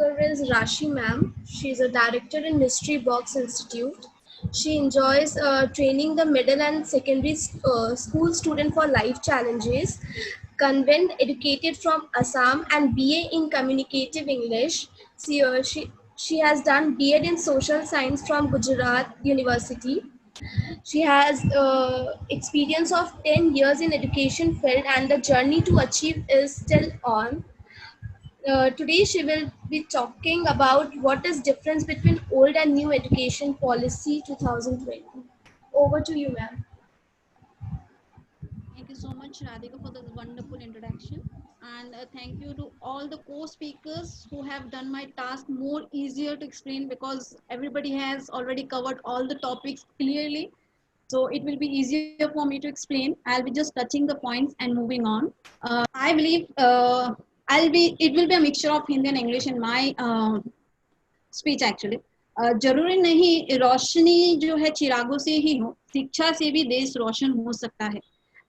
speaker is Rashi ma'am. She is a director in Mystery Box Institute. She enjoys training the middle and secondary school student for life challenges. Convent educated from Assam and BA in Communicative English. She has done B.Ed in Social Science from Gujarat University. She has experience of 10 years in education field and the journey to achieve is still on. Today she will be talking about what is difference between old and new education policy 2020. Over to you, ma'am. Thank you so much, Radhika, for the wonderful introduction. And thank you to all the co-speakers who have done my task more easier to explain because everybody has already covered all the topics clearly. So it will be easier for me to explain. I'll be just touching the points and moving on. I believe it will be a mixture of Hindi and English in my speech actually जरूरी नहीं रोशनी जो है चिरागों से ही हो शिक्षा से भी देश रोशन हो सकता है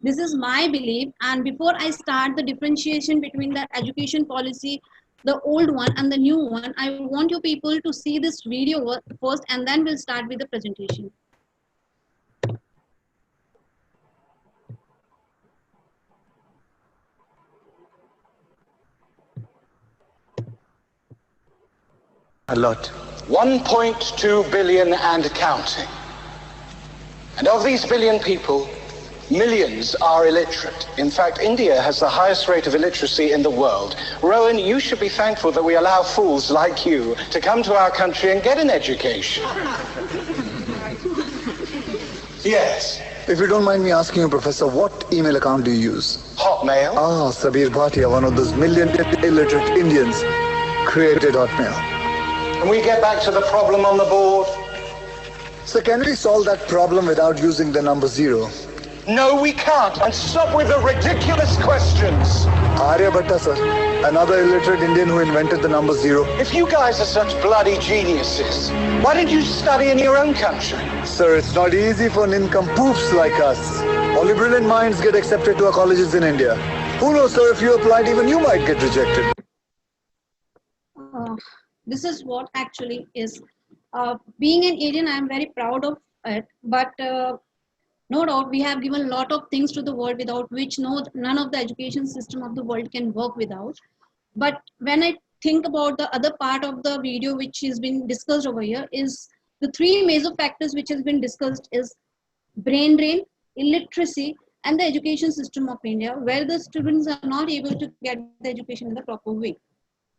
this is my belief and before I start the differentiation between the education policy the old one and the new one I want you people to see this video first and then we'll start with the presentation. A lot. 1.2 billion and counting. And of these billion people, millions are illiterate. In fact, India has the highest rate of illiteracy in the world. Rowan, you should be thankful that we allow fools like you to come to our country and get an education. Yes. If you don't mind me asking you, Professor, what email account do you use? Hotmail. Ah, Sabir Bhatia, one of those million illiterate Indians, created Hotmail. Can we get back to the problem on the board? So can we solve that problem without using the number 0? No, we can't. And stop with the ridiculous questions. Aryabhatta, sir. Another illiterate Indian who invented the number 0. If you guys are such bloody geniuses, why didn't you study in your own country? Sir, it's not easy for nincompoops like us. Only brilliant minds get accepted to our colleges in India. Who knows, sir, if you applied, even you might get rejected. This is what actually is. Being an Indian, I am very proud of it. But no doubt, we have given a lot of things to the world without which none of the education system of the world can work without. But when I think about the other part of the video which is being discussed over here is the three major factors which has been discussed is brain drain, illiteracy, and the education system of India, where the students are not able to get the education in the proper way.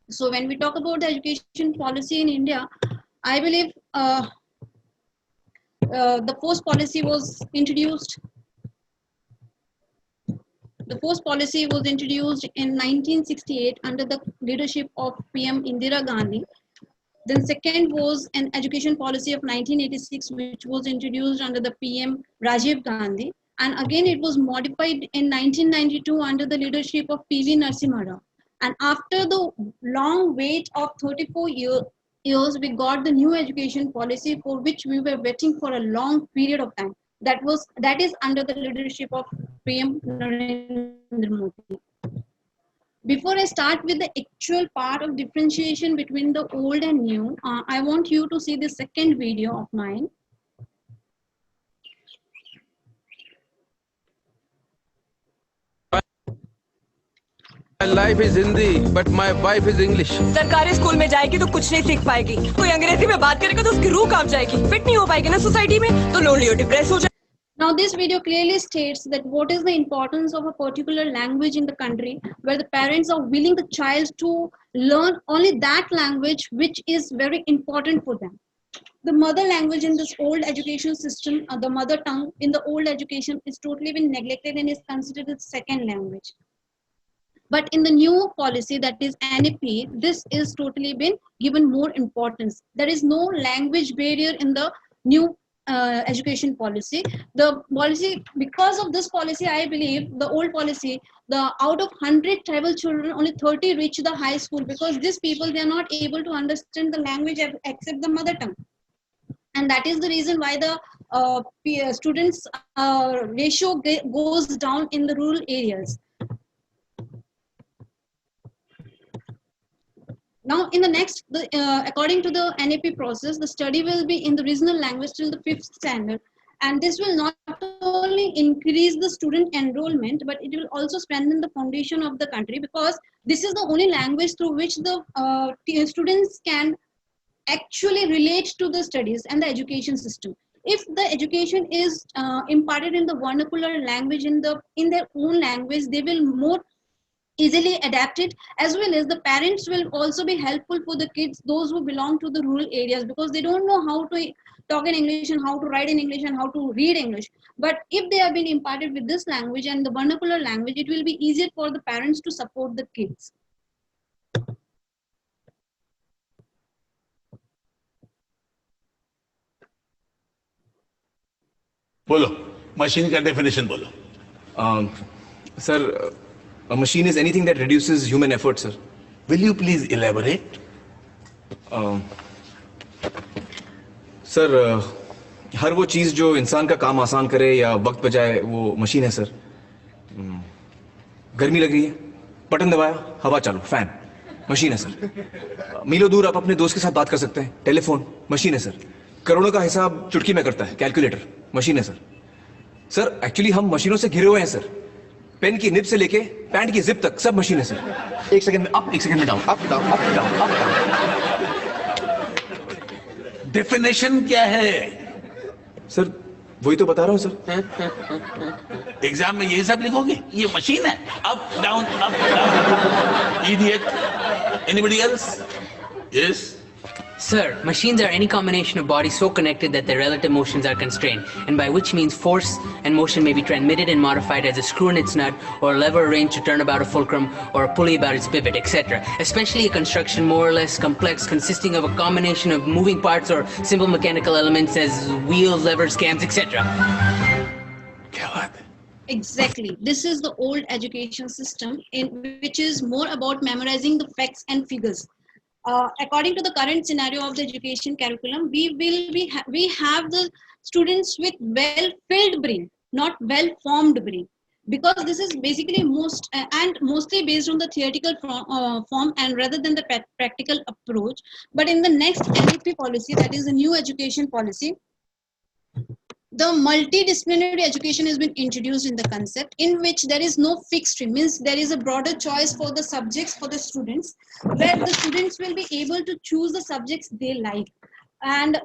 So when we talk about the education policy in India, I believe the first policy was introduced. The first policy was introduced in 1968 under the leadership of PM Indira Gandhi. Then second was an education policy of 1986, which was introduced under the PM Rajiv Gandhi. And again, it was modified in 1992 under the leadership of PV Narasimha Rao. And after the long wait of 34 years, we got the new education policy for which we were waiting for a long period of time. That is under the leadership of PM Narendra Modi. Before I start with the actual part of differentiation between the old and new, I want you to see the second video of mine. My life is Hindi, but my wife is English. सरकारी school में जाएगी तो कुछ नहीं सीख पाएगी. कोई अंग्रेजी में बात करेगा तो उसकी रूह कांप जाएगी. फिट नहीं हो पाएगी ना सोसाइटी में तो लोनली और डिप्रेस हो जाएगी. Now this video clearly states that what is the importance of a particular language in the country where the parents are willing the child to learn only that language which is very important for them. The mother language in this old education system, the mother tongue in the old education is totally been neglected and is considered as second language. But in the new policy, that is NEP, this is totally been given more importance. There is no language barrier in the new education policy. The policy, because of this policy, I believe the old policy, out of 100 tribal children, only 30 reach the high school because these people, they are not able to understand the language except the mother tongue. And that is the reason why the students ratio goes down in the rural areas. Now, in the next, according to the NAP process, the study will be in the regional language till the 5th standard. And this will not only increase the student enrollment, but it will also strengthen the foundation of the country, because this is the only language through which the students can actually relate to the studies and the education system. If the education is imparted in the vernacular language, in their own language, they will more easily adapt it, as well as the parents will also be helpful for the kids, those who belong to the rural areas, because they don't know how to talk in English and how to write in English and how to read English. But if they have been imparted with this language and the vernacular language, it will be easier for the parents to support the kids. बोलो, machine का definition बोलो. Sir, a machine is anything that reduces human effort, sir. Will you please elaborate? Sir, हर वो चीज़ जो इंसान का काम आसान करे या वक्त बचाए, वो मशीन है सर. गर्मी लग रही है, बटन दबाया, हवा चालू, फैन, मशीन है सर. मीलों दूर आप अपने दोस्त के साथ बात कर सकते हैं, टेलीफोन, मशीन है सर. करोड़ों का हिसाब चुटकी में करता है, कैलकुलेटर, मशीन है सर. सर, एक्चुअली हम मशीनों से घिरे हुए हैं सर. पेन की निब से लेके पैंट की जिप तक सब मशीन है सर. एक सेकंड में अप, एक सेकंड में down, up down, up down, up down. Definition क्या है? सर, वही तो बता रहा हूँ सर. एग्जाम में ये सब लिखोगे? ये मशीन है. Up down, up down. Idiot. Anybody else? Yes. Sir, machines are any combination of bodies so connected that their relative motions are constrained, and by which means force and motion may be transmitted and modified as a screw in its nut, or a lever arranged to turn about a fulcrum, or a pulley about its pivot, etc. Especially a construction more or less complex, consisting of a combination of moving parts or simple mechanical elements as wheels, levers, cams, etc. क्या बात है? Exactly. This is the old education system, which is more about memorizing the facts and figures. According to the current scenario of the education curriculum, we have the students with well-filled brain, not well-formed brain, because this is basically mostly based on the theoretical form and rather than the practical approach. But in the next NEP policy, that is the new education policy, the multidisciplinary education has been introduced in the concept, in which there is no fixed stream, means there is a broader choice for the subjects for the students, where the students will be able to choose the subjects they like. And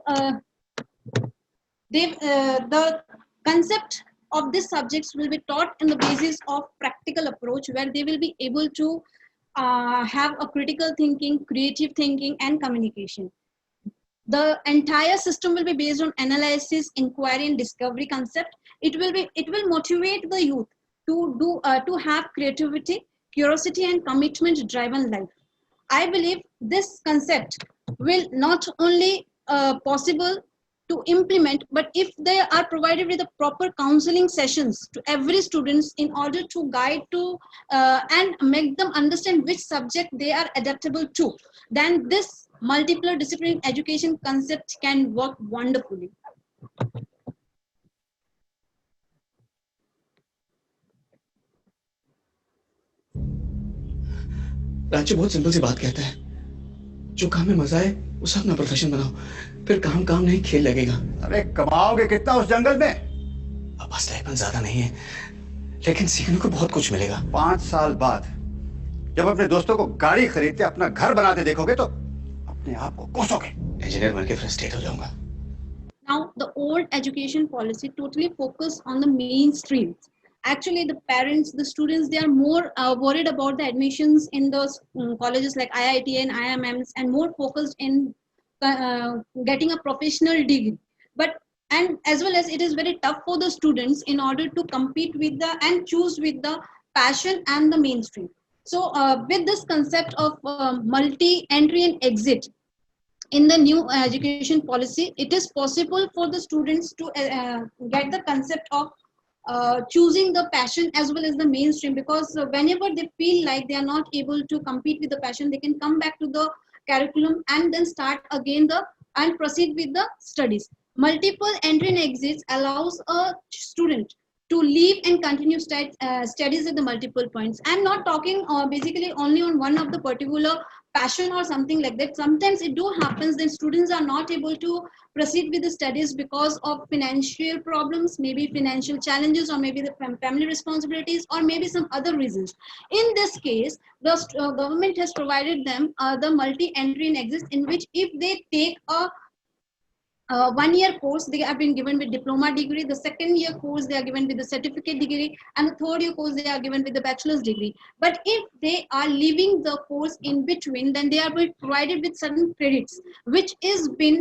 the concept of these subjects will be taught on the basis of practical approach, where they will be able to have a critical thinking, creative thinking, and communication. The entire system will be based on analysis, inquiry, and discovery concept. It will motivate the youth to have creativity, curiosity, and commitment-driven life. I believe this concept will not only possible to implement, but if they are provided with the proper counseling sessions to every students in order to guide to and make them understand which subject they are adaptable to, then this multiple discipline education concept can work wonderfully. राज्य बहुत simple सी बात कहता है, जो काम में मजा है उसे अपना प्रोफेशन बनाओ, फिर काम नहीं खेल लगेगा. अरे कमाओगे कितना उस जंगल में? अब स्टाइपेंड ज्यादा नहीं है, लेकिन सीखने को बहुत कुछ मिलेगा. 5 साल बाद जब अपने दोस्तों को गाड़ी खरीदते अपना घर बनाते देखोगे तो अपने आप को कोसोगे. इंजीनियर बनके फ्रस्ट्रेट हो जाऊंगा. Now, the old education policy totally focused on the mainstream. Actually, the parents, the students, they are more worried about the admissions in those colleges like IIT and IIMs, and more focused in getting a professional degree. And as well as it is very tough for the students in order to compete with and choose with the passion and the mainstream. So with this concept of multi-entry and exit in the new education policy, it is possible for the students to get the concept of choosing the passion as well as the mainstream, because whenever they feel like they are not able to compete with the passion, they can come back to the curriculum and then start again and proceed with the studies. Multiple entry and exits allows a student to leave and continue studies at the multiple points. I'm not talking basically only on one of the particular passion or something like that. Sometimes it do happens that students are not able to proceed with the studies because of financial problems, maybe financial challenges, or maybe the family responsibilities, or maybe some other reasons. In this case, the government has provided them the multi-entry and exit, in which if they take a 1-year course, they have been given with diploma degree. The second year course, they are given with the certificate degree, and the third year course, they are given with the bachelor's degree. But if they are leaving the course in between, then they are being provided with certain credits, which is been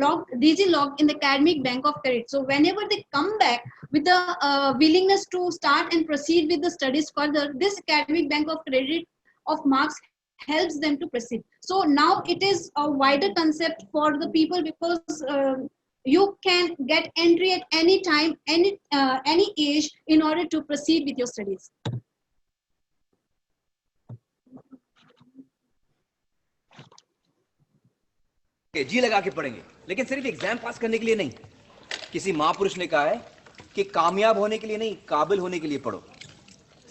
logged in the academic bank of credit. So whenever they come back with the willingness to start and proceed with the studies further, this academic bank of credit of marks helps them to proceed. So now it is a wider concept for the people, because you can get entry at any time, any age, in order to proceed with your studies. जी लगा के पढ़ेंगे, लेकिन सिर्फ exam पास करने के लिए नहीं। किसी महापुरुष ने कहा है कि कामयाब होने के लिए नहीं, काबिल होने के लिए पढ़ो।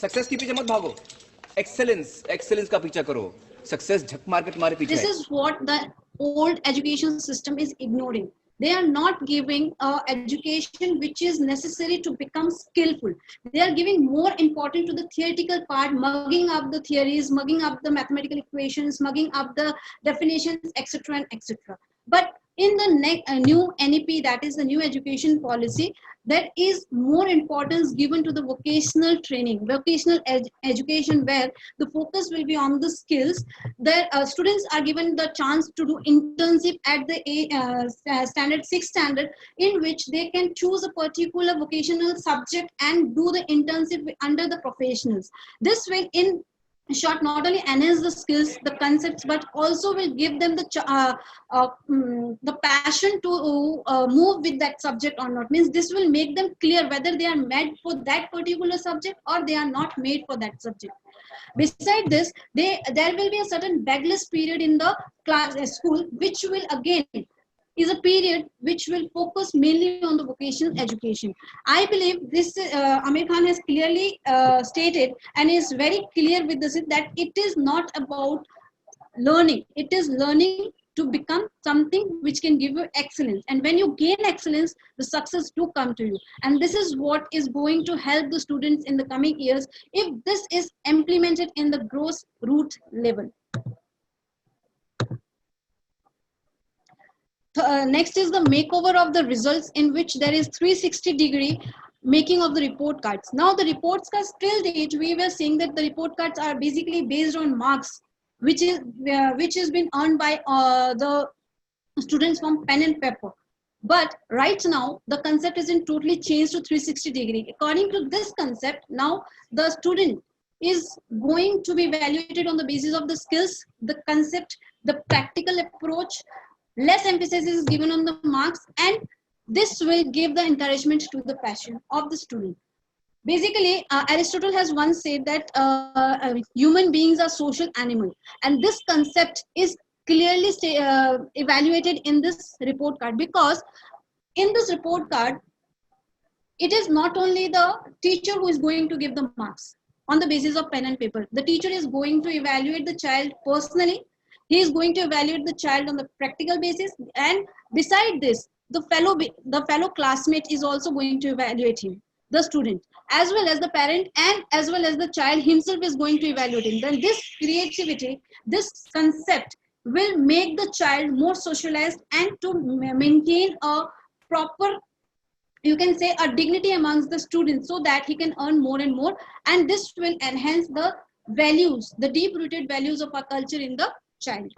सक्सेस के पीछे मत भागो, एक्सेलेंस का पीछा करो। सक्सेस झक मार के तुम्हारे पीछे This is what the old education system is ignoring. They are not giving education which is necessary to become skillful. They are giving more important to the theoretical part, mugging up the theories, mugging up the mathematical equations, mugging up the definitions, etc. and etc. But in the new NEP, that is the new education policy, there is more importance given to the vocational training, vocational education, where the focus will be on the skills. That students are given the chance to do internship at the standard 6 standard, in which they can choose a particular vocational subject and do the internship under the professionals. This will, in short, not only enhance the skills, the concepts, but also will give them the passion to move with that subject or not. Means this will make them clear whether they are made for that particular subject or they are not made for that subject. Beside this, there will be a certain backless period in the school, which will again is a period which will focus mainly on the vocational education. I believe this Aamir Khan has clearly stated and is very clear with this, that it is not about learning. It is learning to become something which can give you excellence. And when you gain excellence, the success do come to you. And this is what is going to help the students in the coming years if this is implemented in the gross root level. Next is the makeover of the results, in which there is 360-degree making of the report cards. Now the report cards, till date we were saying that the report cards are basically based on marks, which has been earned by the students from pen and paper. But right now the concept is in totally changed to 360-degree. According to this concept, now the student is going to be evaluated on the basis of the skills, the concept, the practical approach. Less emphasis is given on the marks, and this will give the encouragement to the passion of the student. Basically, Aristotle has once said that human beings are social animals, and this concept is clearly evaluated in this report card, because in this report card, it is not only the teacher who is going to give the marks on the basis of pen and paper. The teacher is going to evaluate the child personally. He is going to evaluate the child on the practical basis, and beside this, the fellow classmate is also going to evaluate him, the student, as well as the parent, and as well as the child himself is going to evaluate him. Then this creativity, this concept will make the child more socialized and to maintain a proper, you can say, a dignity amongst the students, so that he can earn more and more, and this will enhance the values, the deep-rooted values of our culture in the child.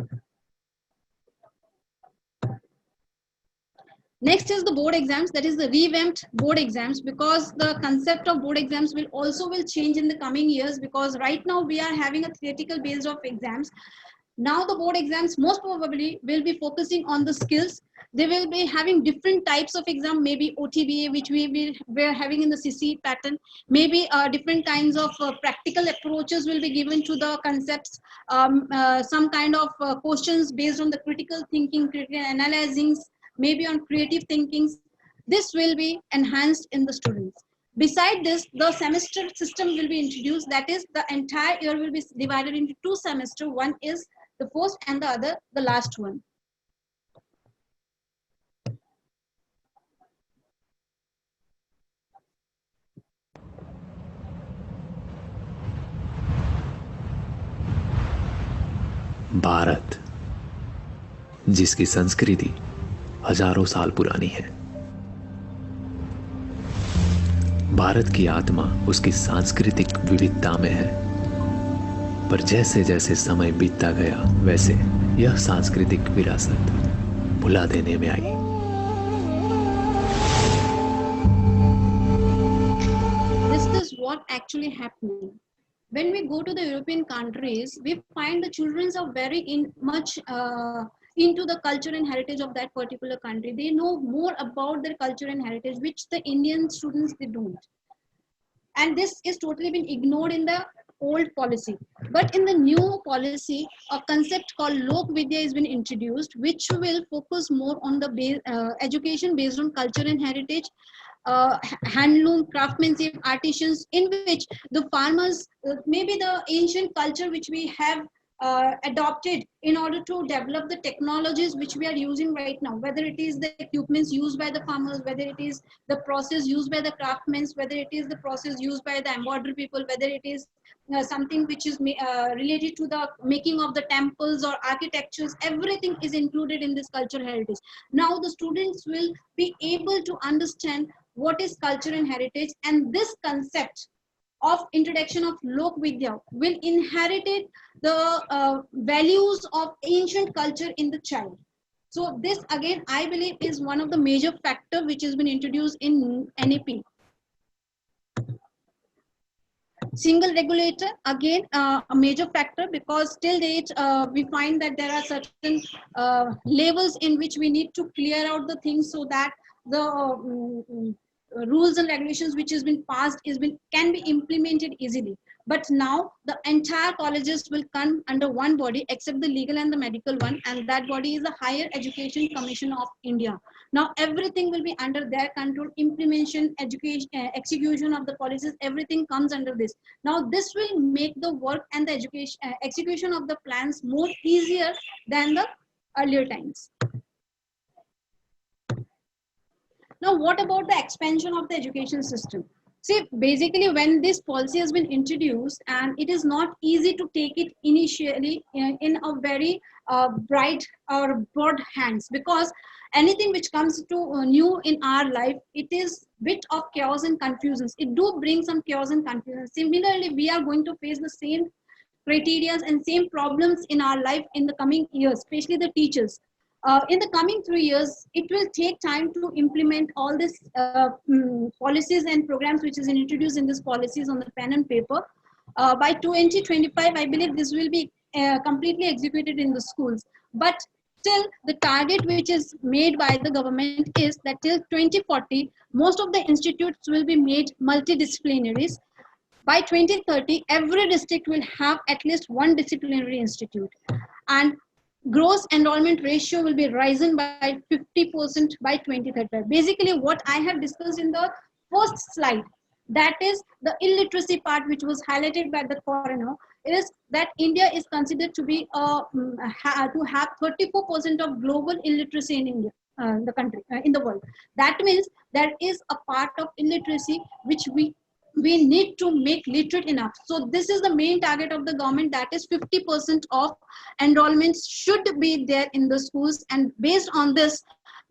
Next is the board exams, that is the revamped board exams, because the concept of board exams will change in the coming years, because right now we are having a theoretical based of exams. Now the board exams most probably will be focusing on the skills. They will be having different types of exam, maybe OTBA, which we're having in the CC pattern. Maybe different kinds of practical approaches will be given to the concepts. Some kind of questions based on the critical thinking, critical analyzing, maybe on creative thinking. This will be enhanced in the students. Beside this, the semester system will be introduced. That is, the entire year will be divided into 2 semesters. One is the first and the other, the last one. Bharat, जिसकी संस्कृति हजारों साल पुरानी है। भारत की आत्मा उसकी सांस्कृतिक विविधता में है, पर जैसे जैसे समय बीतता गया वैसे यह सांस्कृतिक विरासत भुला देने में आई। This is what actually happening. When we go to the European countries, we find the children are very much into the culture and heritage of that particular country. They know more about their culture and heritage, which the Indian students, they don't. And this is totally been ignored in the old policy. But in the new policy, a concept called Lok Vidya has been introduced, which will focus more on the education based on culture and heritage, handloom, craftsmanship, artisans, in which the farmers, maybe the ancient culture which we have adopted in order to develop the technologies which we are using right now, whether it is the equipments used by the farmers, whether it is the process used by the craftsmen, whether it is the process used by the embroidery people, whether it is something which is related to the making of the temples or architectures, everything is included in this cultural heritage. Now the students will be able to understand what is culture and heritage, and this concept of introduction of Lok Vidya will inherit the values of ancient culture in the child. So this again, I believe, is one of the major factor which has been introduced in NEP. Single regulator, again, a major factor, because till date we find that there are certain levels in which we need to clear out the things so that the rules and regulations which has been passed can be implemented easily. But now the entire colleges will come under one body except the legal and the medical one, and that body is the Higher Education Commission of India. Now everything will be under their control. Implementation, education, execution of the policies, everything comes under this. Now this will make the work and the education execution of the plans more easier than the earlier times. Now, what about the expansion of the education system? See, basically, when this policy has been introduced, and it is not easy to take it initially in a very bright or broad hands, because anything which comes to new in our life, it is bit of chaos and confusions. It do bring some chaos and confusion. Similarly, we are going to face the same criteria and same problems in our life in the coming years, especially the teachers. In the coming 3 years, it will take time to implement all these policies and programs which is introduced in these policies on the pen and paper. By 2025, I believe this will be completely executed in the schools. But still, the target which is made by the government is that till 2040, most of the institutes will be made multidisciplinaries. By 2030, every district will have at least one disciplinary institute. And gross enrollment ratio will be rising by 50% by 2035. Basically, what I have discussed in the first slide, that is the illiteracy part which was highlighted by the coroner, is that India is considered to be to have 34% of global illiteracy in India, the country, in the world. That means there is a part of illiteracy which we need to make literate enough. So this is the main target of the government, that is 50% of enrollments should be there in the schools, and based on this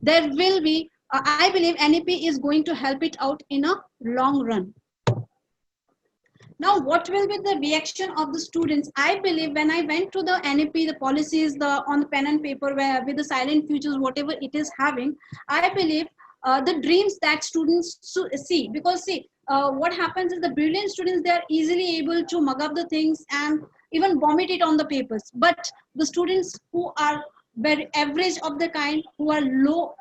there will be I believe NEP is going to help it out in a long run. Now what will be the reaction of the students? I believe when I went to the NEP, the policies, on the pen and paper, where with the silent futures, whatever it is having, I believe the dreams that students see, because see, what happens is the brilliant students, they are easily able to mug up the things and even vomit it on the papers. But the students who are very average of the kind, who are low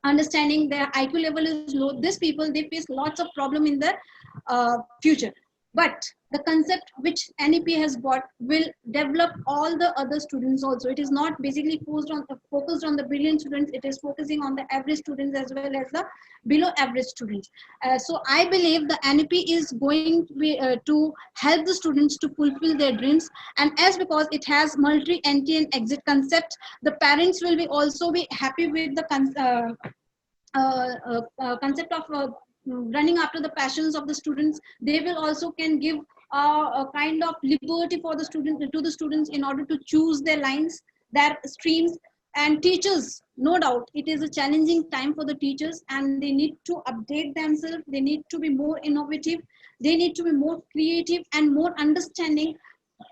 understanding, their IQ level is low, these people, they face lots of problem in their future. But the concept which NEP has got will develop all the other students also. It is not basically focused on the brilliant students. It is focusing on the average students as well as the below average students. So I believe the NEP is going to be to help the students to fulfill their dreams. And as because it has multi entry and exit concept, the parents will be also be happy with the concept of running after the passions of the students. They will also can give a kind of liberty for the students in order to choose their lines, their streams. And teachers, no doubt it is a challenging time for the teachers, and they need to update themselves. They need to be more innovative, they need to be more creative and more understanding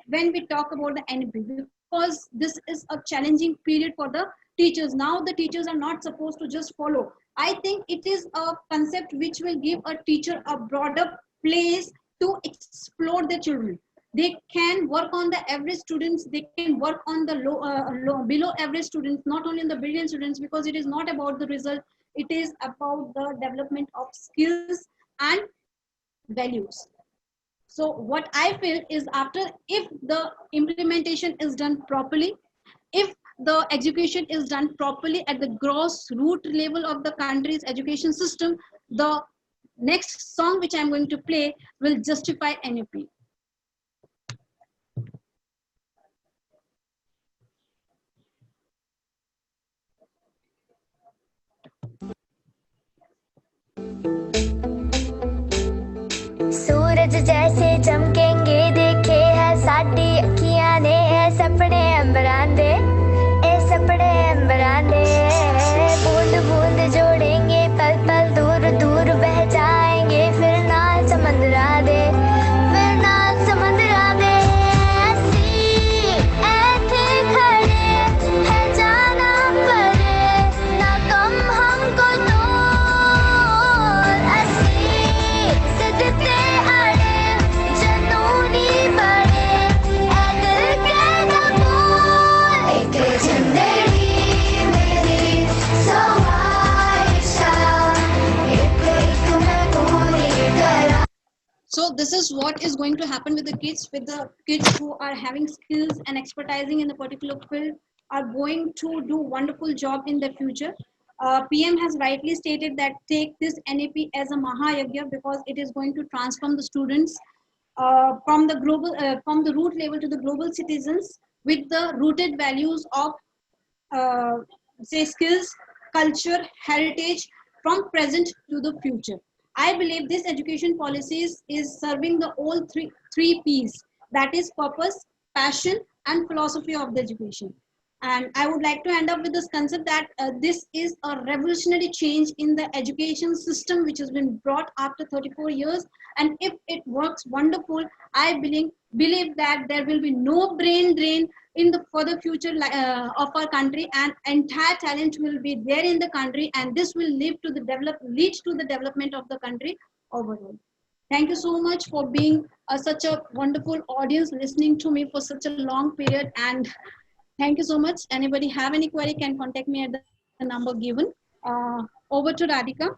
when we talk about the NEP, because this is a challenging period for the teachers. Now the teachers are not supposed to just follow. I think it is a concept which will give a teacher a broader place to explore their children. They can work on the average students, they can work on the below average students, not only on the brilliant students, because it is not about the result, it is about the development of skills and values. So what I feel is, after, if the implementation is done properly, if the education is done properly at the gross root level of the country's education system, the next song which I'm going to play will justify NEP. सूरज जैसे चमकेंगे देखे है साडी अखियां ने, है सपने अंबरां दे, ए सपने अंबरां दे। बूंद बूंद जोड़ेंगे पल पल दूर दूर बह जाएंगे, फिर नाल समंदरा दे, फिर नाल समंदरा दे। असी ऐथे खड़े है जाना परे, ना कम हमको तोड़। असी सिद्धते So this is what is going to happen with the kids who are having skills and expertising in a particular field, are going to do wonderful job in the future. PM has rightly stated that take this NEP as a Mahayagya, because it is going to transform the students from the root level to the global citizens with the rooted values of say skills, culture, heritage, from present to the future. I believe this education policies is serving the all three P's, that is purpose, passion, and philosophy of the education. And I would like to end up with this concept that this is a revolutionary change in the education system which has been brought after 34 years. And if it works wonderful, I believe that there will be no brain drain in the further future of our country, and entire talent will be there in the country, and this will lead to the development of the country overall. Thank you so much for being such a wonderful audience, listening to me for such a long period, and thank you so much. Anybody have any query can contact me at the number given. Over to Radhika.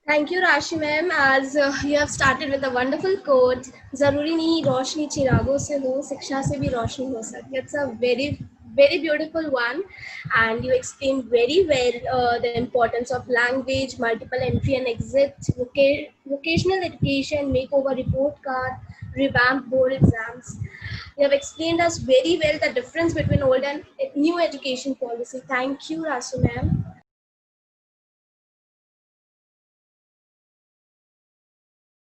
Thank you, Rashi ma'am. As you have started with a wonderful quote, "Zaruri nahi roshni chirago se ho, shiksha se bhi roshni ho sakti." It's a very beautiful one, and you explained very well the importance of language, multiple entry and exit, vocational education, makeover report card, revamp board exams. You have explained us very well the difference between old and new education policy. Thank you, Rasu ma'am.